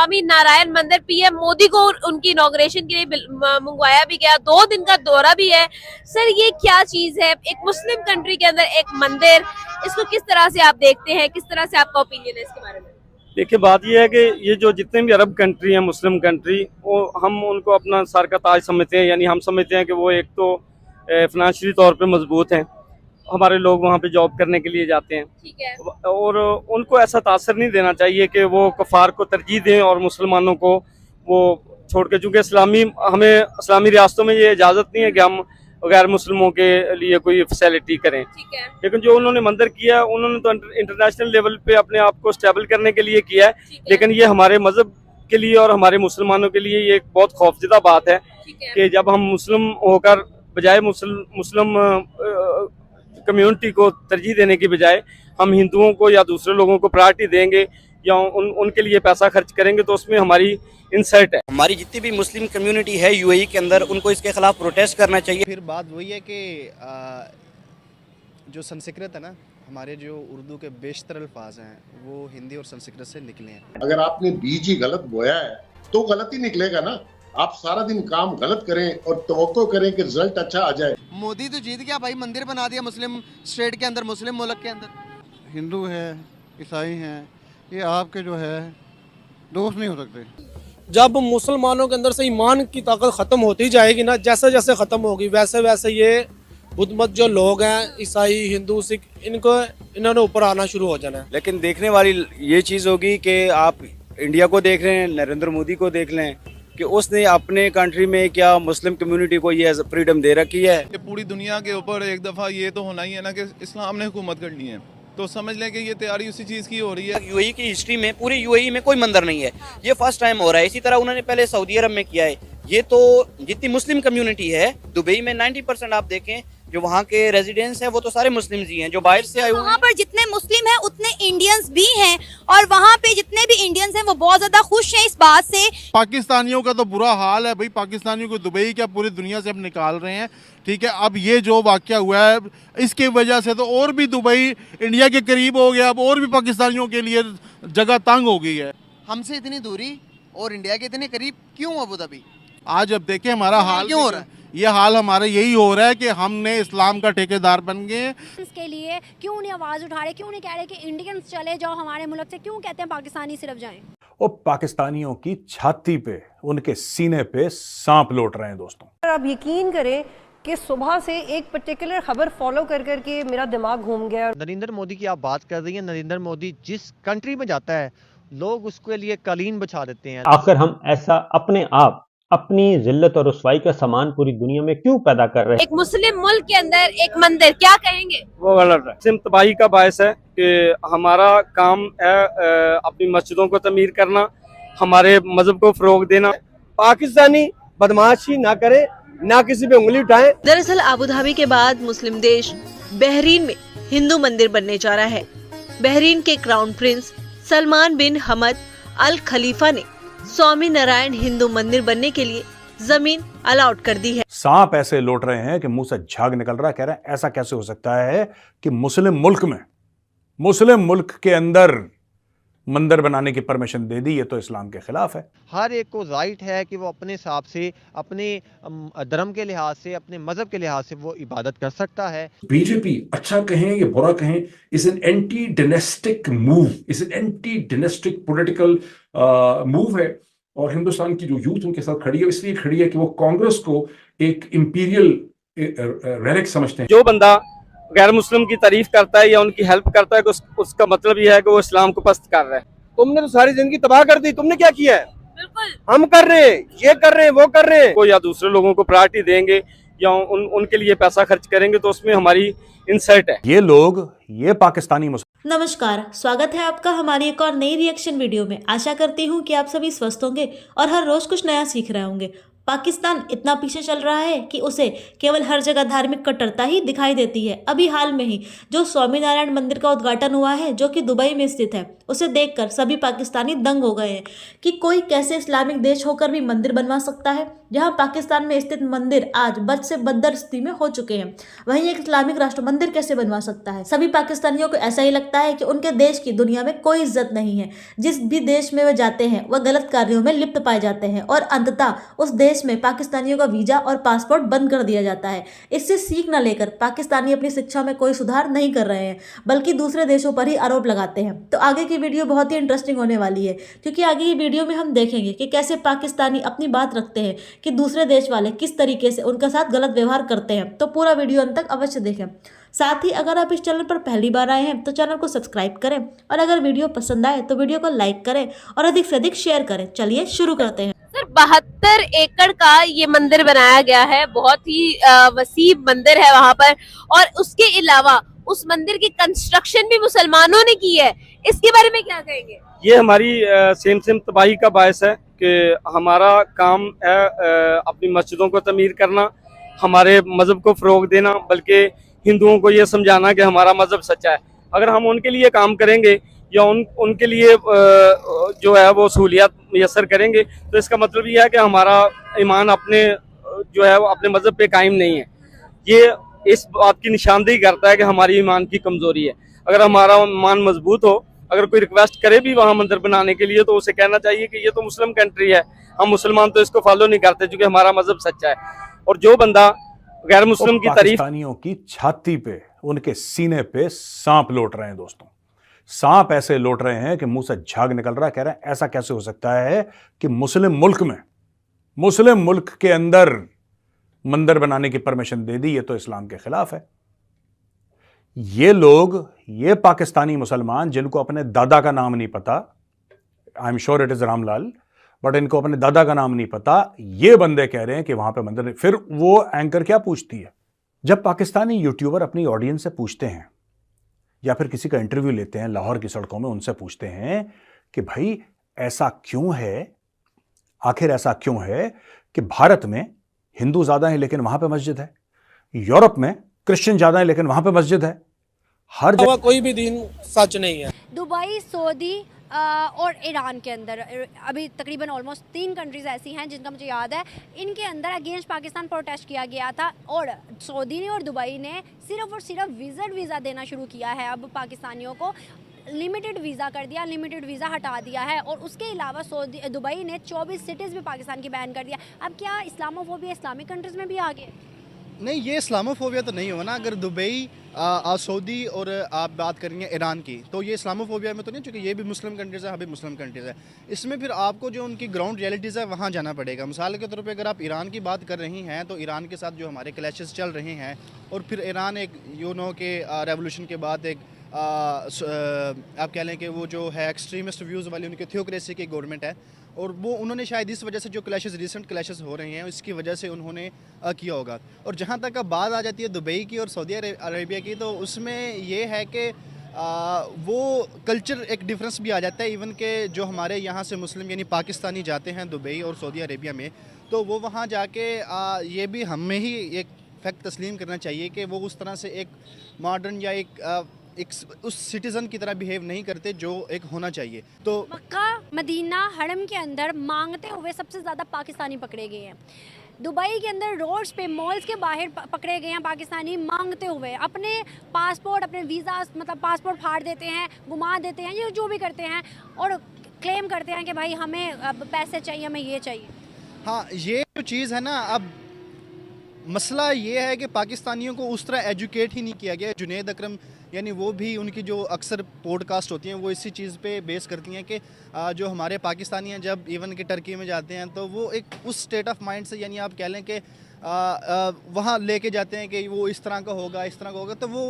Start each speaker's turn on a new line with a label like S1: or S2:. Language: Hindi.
S1: स्वामी नारायण मंदिर पीएम मोदी को उनकी इनॉग्रेशन के लिए मंगवाया भी गया, 2 दिन का दौरा भी है। सर ये क्या चीज है, एक मुस्लिम कंट्री के अंदर एक मंदिर, इसको किस तरह से आप देखते हैं, किस तरह से आपका ओपिनियन है इसके बारे में?
S2: देखिए, बात यह है कि ये जो जितने भी अरब कंट्री हैं, मुस्लिम कंट्री, वो हम उनको अपना सर का ताज समझते हैं। यानी हम समझते हैं कि वो एक तो फाइनेंशियली तौर पे मजबूत हैं, हमारे लोग वहाँ पे जॉब करने के लिए जाते हैं।
S1: ठीक है।
S2: और उनको ऐसा तासर नहीं देना चाहिए कि वो कफार को तरजीह दें और मुसलमानों को वो छोड़ के, चूँकि हमें इस्लामी रियासतों में ये इजाज़त नहीं है कि हम गैर मुस्लिमों के लिए कोई फैसिलिटी करें।
S1: ठीक है।
S2: लेकिन जो उन्होंने मंदिर किया है, उन्होंने तो इंटरनेशनल लेवल पे अपने आप को स्टेबल करने के लिए किया है। लेकिन ये हमारे मजहब के लिए और हमारे मुसलमानों के लिए ये एक बहुत खौफजदा बात है कि जब हम मुस्लिम होकर बजाय मुस्लिम कम्युनिटी को तरजीह देने की बजाय हम हिंदुओं को या दूसरे लोगों को प्रायोरिटी देंगे या उनके लिए पैसा खर्च करेंगे, तो उसमें हमारी इंसल्ट है।
S3: हमारी जितनी भी मुस्लिम कम्युनिटी है यूएई के अंदर, उनको इसके खिलाफ प्रोटेस्ट करना चाहिए।
S4: फिर बात वही है कि जो संस्कृत है ना, हमारे जो उर्दू के बेशतर अल्फाज हैं वो हिंदी और संस्कृत से निकले हैं।
S5: अगर आपने बीज ही गलत बोया है तो गलत ही निकलेगा ना। आप सारा दिन काम गलत करें और तवक्को करें कि रिजल्ट अच्छा आ जाए।
S6: मोदी तो जीत गया भाई, मंदिर बना दिया मुस्लिम स्टेट के अंदर, मुस्लिम मुल्क के अंदर।
S7: हिंदू है, ईसाई हैं, ये आपके जो है दोस्त नहीं हो सकते।
S8: जब मुसलमानों के अंदर से ईमान की ताकत ख़त्म होती जाएगी ना, जैसे जैसे ख़त्म होगी वैसे वैसे ये बुद्ध मत जो लोग हैं, ईसाई, हिंदू, सिख, इन्होंने ऊपर आना शुरू हो जाना है।
S3: लेकिन देखने वाली ये चीज़ होगी कि आप इंडिया को देख रहे हैं, नरेंद्र मोदी को देख लें कि उसने अपने कंट्री में क्या मुस्लिम कम्युनिटी को ये फ्रीडम दे रखी है।
S9: पूरी दुनिया के ऊपर एक दफ़ा ये तो होना ही है ना कि इस्लाम ने हुकूमत करनी है, तो समझ लें कि ये तैयारी उसी चीज़ की हो रही है।
S3: यूएई की हिस्ट्री में, पूरी यूएई में कोई मंदिर नहीं है, ये फर्स्ट टाइम हो रहा है। इसी तरह उन्होंने पहले सऊदी अरब में किया है। ये तो जितनी मुस्लिम कम्युनिटी है दुबई में 90% आप देखें जो वहाँ के रेजिडेंट्स हैं वो तो सारे मुस्लिम ही हैं, जो बाहर से आए हुए हैं।
S10: वहाँ पर जितने मुस्लिम हैं उतने इंडियंस भी हैं, और वहाँ पे जितने भी इंडियंस हैं वो बहुत ज्यादा खुश हैं इस बात से।
S7: पाकिस्तानियों का तो बुरा हाल है भाई, पाकिस्तानियों को दुबई क्या पूरी दुनिया से अब निकाल रहे हैं। ठीक है, अब ये जो वाकया हुआ है इसकी वजह से तो और भी दुबई इंडिया के करीब हो गया, अब और भी पाकिस्तानियों के लिए जगह तंग हो गई है।
S6: हमसे इतनी दूरी और इंडिया के इतने करीब क्यों अबू धाबी?
S7: आज अब देखें हमारा हाल
S6: क्यों हो रहा है?
S7: ये हाल हमारा यही हो रहा है कि हमने इस्लाम का ठेकेदार बन गए।
S10: इसके लिए क्यों नहीं आवाज उठा रहे, क्यों नहीं कह रहे कि इंडियंस चले जाओ हमारे मुल्क से, क्यों कहते हैं पाकिस्तानी सिर्फ जाएं?
S11: वो पाकिस्तानियों की छाती पे, उनके सीने पे सांप लौट रहे हैं दोस्तों।
S12: आप यकीन करें कि सुबह से एक पर्टिकुलर खबर फॉलो कर करके मेरा दिमाग घूम गया।
S4: नरेंद्र मोदी की आप बात कर रही हैं, नरेंद्र मोदी जिस कंट्री में जाता है लोग उसके लिए कालीन बिछा देते हैं।
S13: आखिर हम ऐसा अपने आप अपनी जिल्लत और रुसवाई का सामान पूरी दुनिया में क्यों पैदा कर रहे हैं?
S1: एक मुस्लिम मुल्क के अंदर एक मंदिर, क्या कहेंगे?
S2: वो गलत है। सिम तबाही का बायस है कि हमारा काम है अपनी मस्जिदों को तमीर करना, हमारे मजहब को फरोग देना।
S8: पाकिस्तानी बदमाशी ना करे, ना किसी पे उंगली उठाए।
S14: दरअसल अबू धाबी के बाद मुस्लिम देश बहरीन में हिंदू मंदिर बनने जा रहा है। बहरीन के क्राउन प्रिंस सलमान बिन हमद अल खलीफा ने स्वामी नारायण हिंदू मंदिर बनने के लिए जमीन अलाउट कर दी है।
S11: सांप ऐसे लौट रहे हैं कि मुंह से झाग निकल रहा है। कह रहे हैं ऐसा कैसे हो सकता है कि मुस्लिम मुल्क के अंदर मंदिर बनाने की परमिशन दे दी, ये तो इस्लाम के खिलाफ है।
S4: हर एक को राइट है कि वो अपने हिसाब से, अपने धर्म के लिहाज से, अपने मजहब के लिहाज से वो इबादत कर सकता है।
S15: बीजेपी अच्छा कहें या बुरा कहें, is an anti dynastic move, is an anti dynastic political move है। और हिंदुस्तान की जो यूथ उनके साथ खड़ी है, इसलिए खड़ी है कि वो कांग्रेस को एक इंपीरियल रेलिक समझते हैं।
S2: जो बंदा गैर मुस्लिम की तारीफ करता है या उनकी हेल्प करता है, उसका मतलब यह है कि वो इस्लाम को पस्त कर रहा है।
S8: तुमने तो सारी जिंदगी तबाह कर दी, तुमने क्या किया है?
S1: बिल्कुल
S8: हम कर रहे हैं, ये कर रहे हैं, वो कर रहे हैं।
S2: को या दूसरे लोगों को प्रायोरिटी देंगे या उनके लिए पैसा खर्च करेंगे, तो उसमें हमारी इंसल्ट है।
S11: ये लोग, ये पाकिस्तानी
S14: नमस्कार, स्वागत है आपका हमारी एक और नई रिएक्शन वीडियो में। आशा करती हूँ कि आप सभी स्वस्थ होंगे और हर रोज कुछ नया सीख रहे होंगे। पाकिस्तान इतना पीछे चल रहा है कि उसे केवल हर जगह धार्मिक कट्टरता ही दिखाई देती है। अभी हाल में ही जो स्वामीनारायण मंदिर का उद्घाटन हुआ है, जो कि दुबई में स्थित है,
S16: उसे देखकर सभी पाकिस्तानी दंग हो गए हैं कि कोई कैसे इस्लामिक देश होकर भी मंदिर बनवा सकता है। जहां पाकिस्तान में स्थित मंदिर आज बद से बदतर स्थिति में हो चुके हैं, वहीं एक इस्लामिक राष्ट्र मंदिर कैसे बनवा सकता है। सभी पाकिस्तानियों को ऐसा ही लगता है कि उनके देश की दुनिया में कोई इज्जत नहीं है। जिस भी देश में वे जाते हैं वह गलत कार्यों में लिप्त पाए जाते हैं और अंततः उस देश में पाकिस्तानियों का वीजा और पासपोर्ट बंद कर दिया जाता है। इससे सीख न लेकर पाकिस्तानी अपनी शिक्षा में कोई सुधार नहीं कर रहे हैं, बल्कि दूसरे देशों पर ही आरोप लगाते हैं। तो आगे की वीडियो बहुत ही इंटरेस्टिंग होने वाली है, क्योंकि आगे की वीडियो में हम देखेंगे कि कैसे पाकिस्तानी अपनी बात रखते हैं कि दूसरे देश वाले किस तरीके से उनके साथ गलत व्यवहार करते हैं। तो पूरा वीडियो अंत तक अवश्य देखें। साथ ही अगर आप इस चैनल पर पहली बार आए हैं तो चैनल को सब्सक्राइब करें और अगर वीडियो पसंद आए तो वीडियो को लाइक करें और अधिक से अधिक शेयर करें। चलिए शुरू करते हैं।
S1: सर 72 एकड़ का ये मंदिर बनाया गया है, बहुत ही वसीम मंदिर है वहां पर, और उसके अलावा उस मंदिर की कंस्ट्रक्शन भी मुसलमानों ने की है। इसके बारे में क्या कहेंगे?
S2: ये हमारी सेम तबाही का बायस है कि हमारा काम है अपनी मस्जिदों को तमीर करना, हमारे मजहब को फ़रोग देना, बल्कि हिंदुओं को ये समझाना कि हमारा मजहब सच्चा है। अगर हम उनके लिए काम करेंगे या उनके लिए जो है वो सहूलियात मैसर करेंगे, तो इसका मतलब ये है कि हमारा ईमान अपने जो है वो अपने मजहब पे कायम नहीं है। ये इस बात की निशानदेही करता है कि हमारी ईमान की कमज़ोरी है। अगर हमारा ईमान मजबूत हो, अगर कोई रिक्वेस्ट करे भी वहाँ मंदिर बनाने के लिए, तो उसे कहना चाहिए कि ये तो मुस्लिम कंट्री है, हम मुसलमान तो इसको फॉलो नहीं करते क्योंकि हमारा मजहब सच्चा है। और जो बंदा गैर मुस्लिम की तारीफ,
S11: पाकिस्तानियों की छाती पे, उनके सीने पे सांप लौट रहे हैं दोस्तों। सांप ऐसे लौट रहे हैं कि मुंह से झाग निकल रहा है। कह रहे हैं ऐसा कैसे हो सकता है कि मुस्लिम मुल्क के अंदर मंदिर बनाने की परमिशन दे दी, ये तो इस्लाम के खिलाफ है। ये लोग, ये पाकिस्तानी मुसलमान जिनको अपने दादा का नाम नहीं पता, I am sure it is Ramlal, but इनको अपने दादा का नाम नहीं पता, ये बंदे कह रहे हैं कि वहां पे मंदिर। फिर वो एंकर क्या पूछती है, जब पाकिस्तानी यूट्यूबर अपनी ऑडियंस से पूछते हैं या फिर किसी का इंटरव्यू लेते हैं लाहौर की सड़कों में, उनसे पूछते हैं कि भाई ऐसा क्यों है, आखिर ऐसा क्यों है कि भारत में हिंदू ज्यादा है लेकिन वहां पे मस्जिद है, यूरोप में क्रिश्चियन ज्यादा है लेकिन वहां पे मस्जिद है, हर जगह
S8: कोई भी दिन सच नहीं है।
S10: दुबई, सऊदी और ईरान के अंदर अभी तकरीबन ऑलमोस्ट 3 कंट्रीज ऐसी हैं जिनका मुझे याद है, इनके अंदर अगेंस्ट पाकिस्तान प्रोटेस्ट किया गया था और सऊदी ने और दुबई ने सिर्फ और सिर्फ विजिट वीज़ा देना शुरू किया है। अब पाकिस्तानियों को लिमिटेड वीज़ा कर दिया, लिमिटेड वीज़ा हटा दिया है और उसके अलावा दुबई ने 24 सिटीज़ भी पाकिस्तान की बैन कर दिया। अब क्या इस्लामोफोबिया इस्लामिक कंट्रीज़ में भी आ गए?
S6: नहीं, ये इस्लामोफोबिया तो नहीं हुआ ना। अगर दुबई, सऊदी और आप बात करेंगे ईरान की, तो ये इस्लामोफोबिया में तो नहीं, क्योंकि ये भी मुस्लिम कंट्रीज़ है, हम भी मुस्लिम कंट्रीज़ है। इसमें फिर आपको जो उनकी ग्राउंड रियलिटीज़ है वहाँ जाना पड़ेगा। मिसाल के तौर पे अगर आप ईरान की बात कर रही हैं तो ईरान के साथ जो हमारे क्लैशेस चल रहे हैं, और फिर ईरान एक के रेवोल्यूशन के बाद एक आप कह लें कि वो जो है एक्सट्रीमिस्ट व्यूज़ वाली उनकी थियोक्रेसी की गवर्नमेंट है, और वो उन्होंने शायद इस वजह से जो क्लैशेस, रिसेंट क्लैशेस हो रहे हैं, इसकी वजह से उन्होंने किया होगा। और जहाँ तक अब बात आ जाती है दुबई की और सऊदी अरेबिया की, तो उसमें ये है कि वो कल्चर एक डिफरेंस भी आ जाता है। इवन के जो हमारे यहाँ से मुस्लिम यानी पाकिस्तानी जाते हैं दुबई और सऊदी अरेबिया में, तो वो वहाँ जाके ये भी हमें ही एक फैक्ट तस्लीम करना चाहिए कि वो उस तरह से एक मॉडर्न या एक उस सिटीज़न की तरह बिहेव नहीं करते जो एक होना चाहिए। तो
S10: मक्का, मदीना, हरम के अंदर मांगते हुए सबसे ज़्यादा पाकिस्तानी पकड़े गए हैं। दुबई के अंदर रोड्स पे, मॉल्स के बाहर पकड़े गए हैं पाकिस्तानी मांगते हुए। अपने पासपोर्ट, अपने वीज़ा, मतलब पासपोर्ट फाड़ देते हैं, घुमा देते हैं, ये जो भी करते हैं, और क्लेम करते हैं कि भाई हमें अब पैसे चाहिए, हमें ये चाहिए।
S6: हाँ, ये जो चीज़ है ना, अब मसला ये है कि पाकिस्तानियों को उस तरह एजुकेट ही नहीं किया गया। जुनैद अकरम यानी वो भी, उनकी जो अक्सर पॉडकास्ट होती हैं वो इसी चीज़ पे बेस करती हैं कि जो हमारे पाकिस्तानी हैं जब इवन के टर्की में जाते हैं तो वो एक उस स्टेट ऑफ माइंड से, यानी आप कह लें कि वहाँ लेके जाते हैं कि वो इस तरह का होगा, इस तरह का होगा, तो वो